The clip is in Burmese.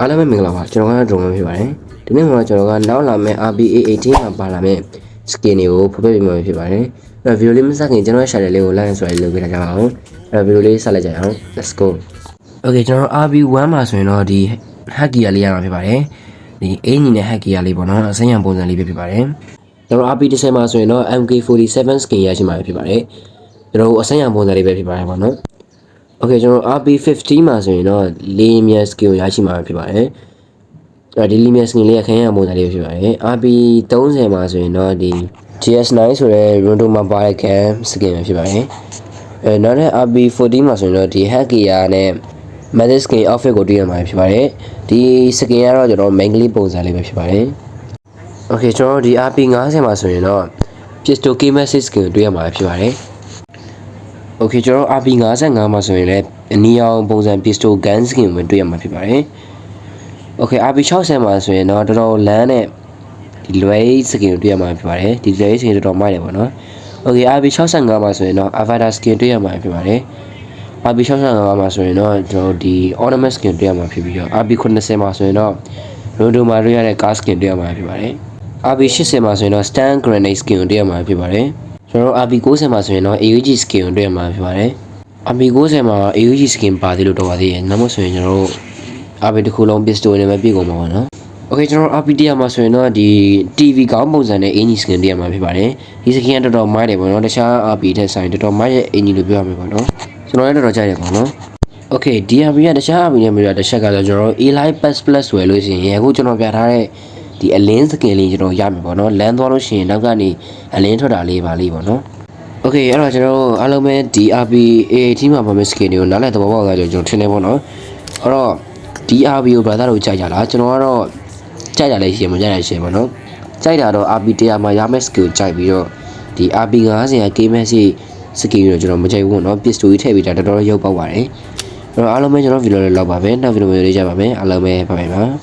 အားလုံးပဲမင်္ဂလာပါကျွန်တော်ကဒရုံမဖြစ်ပါတယ်ဒီနေ့မှာကျွန်တော်ကနောက်လာမယ့် RBA 18မှာပါလာမယ့် skin တွေကိုဖော်ပြပေးမှာဖြစ်ပါတယ်အဲ့တော့ဗီဒီယိုလေးမစခင်ကျွန်တော် share လေးကို like ဆိုရလေးလုပ်ပေးထားကြပါအောင်အဲ့တော့ဗီဒီယိုလေးဆက်လိုက်ကြအောင် let's go okay ကျွန်တော် RB1 မှာဆိုရင်တော့ဒီ hack gear လေးရမှာဖြစ်ပါတယ်ဒီအင်ဂျင်နဲ့ hack gear လေးပေါ့နော်အစိမ်းရောင်ပုံစံလေးဖြစ်ပါတယ်ကျွန်တော် RB10 မှာဆိုရင်တော့ MK47 skin ရရှိမှာဖြစ်ပါတယ်ကျွန်တော်အစိမ်းရောင်ပုံစံလေးပဲဖြစ်ပါတယ်ပေါ့နော်okay ကျွန်တော် RB50 မှာဆိုရင်တော့လေးမြတ် skill ရရှိမှာဖြစ်ပါတယ်ဒီလေးမြတ် skill လေးအခန်းရပုံစံလေးဖြစ်ပါတယ် RB30 မှာဆိုရင်တော့ဒီ GS9 ဆိုတဲ့ Rondo မှာပါတဲ့ cam skin ဖြစ်ပါတယ်နောက်တဲ့ RB40 မှာဆိုရင်တော့ဒီ hack gear နဲ့ magic skin outfit ကိုတွေ့ရမှာဖြစ်ပါတယ်ဒီ skin ကတော့ကျွန်တော် main ကလေးပုံစံလေးပဲဖြစ်ပါတယ် okay ကျွန်တော်ဒီ RB50 မှာဆိုရင်တော့ pistol K message skin တွေ့ရမှာဖြစ်ပါတယ်okay ကျွန်တော် RB55 မှာဆိုရင်လည်းအနီရောင်ပုံစံ pistol gun skin ကိုတွေ့ရမှာဖြစ်ပါတယ် okay RB60 မှာဆိုရင်တော့တော်တော်လမ်းနဲ့ဒီလွယ် skin ကိုတွေ့ရမှာဖြစ်ပါတယ်ဒီလွယ် skin တော်တော်မိုက်တယ်ပေါ့နော် okay RB65 မှာဆိုရင်တော့ avatar skin တွေ့ရမှာဖြစ်ပါတယ် RB65 မှာဆိုရင်တော့ကျွန်တော်ဒီ ornament skin တွေ့ရမှာဖြစ်ပြီးတော့ RB90 မှာဆိုရင်တော့ Rondo မှာတွေ့ရတဲ့ car skin တွေ့ရမှာဖြစ်ပါတယ် RB80 မှာဆိုရင်တော့ stand grenade skin ကိုတွေ့ရမှာဖြစ်ပါတယ်ကျွန်တော် RB90 မှာဆိုရင်တော့ AUG skin ကိုတွေ့ရမှာဖြစ်ပါတယ် RB90 မှာ AUG skin ပါသေးလို့တော့ပါသေးတယ်နောက်မှဆိုရင်ကျွန်တော်တို့ RB တစ်ခုလုံး pistol နဲ့ပဲပြည့်ကုန်မှာပါနော် okay ကျွန်တော် RB100 မှာဆိုရင်တော့ဒီ TV ကောင်းပုံစံနဲ့ AG skin တွေ့ရမှာဖြစ်ပါတယ်ဒီ skin ကတော်တော်မိုက်တယ်ပေါ့နော်တခြား RB ထက်ဆိုင်တော်တော်မိုက်ရဲ့ AG လို့ပြောရမှာပေါ့နော်ကျွန်တော်လည်းတော်တော်ကြိုက်တယ်ပေါ့နော် okay ဒီ RB ကတခြား RB နဲ့မတူတာတစ်ချက်ကဆိုကျွန်တော် A-Light Plus ဝယ်လို့ရှိရင်အခုကျွန်တော်ပြထားတဲ့ဒီအလင်း skin လေးကျွန်တော်ရမယ်ပေါ့နော်လမ်းသွားလို့ရှိရင်နောက်ကနေအလင်းထွက်တာလေးပါလေးပေါ့နော် okay အဲ့တော့ကျွန်တော်အားလုံးပဲဒီ RB A18 မှာပါမယ့် skin တွေကိုနားလည်သဘောပေါက်သွားကြကျွန်တော်ထင်တယ်ပေါ့နော်အဲ့တော့ဒီ RB ကို brother တို့ကြိုက်ကြလားကျွန်တော်ကတော့ကြိုက်တာလည်းရှိမကြိုက်တာရှိပေါ့နော်ကြိုက်တာတော့ RB100 မှာရမယ့် skill ကြိုက်ပြီးတော့ဒီ RB50 က game message skill ကိုကျွန်တော်မကြိုက်ဘူးပေါ့နော် pistol ကြီးထည့်ပြီးတာတော်တော်ရုပ်ပေါက်ပါတယ်အဲ့တော့အားလုံးပဲကျွန်တော်ဗီဒီယိုလေးလောက်ပါပဲနောက်ဗီဒီယိုမျိုးလေးကြပါမယ်အားလုံးပဲ拜拜ပါ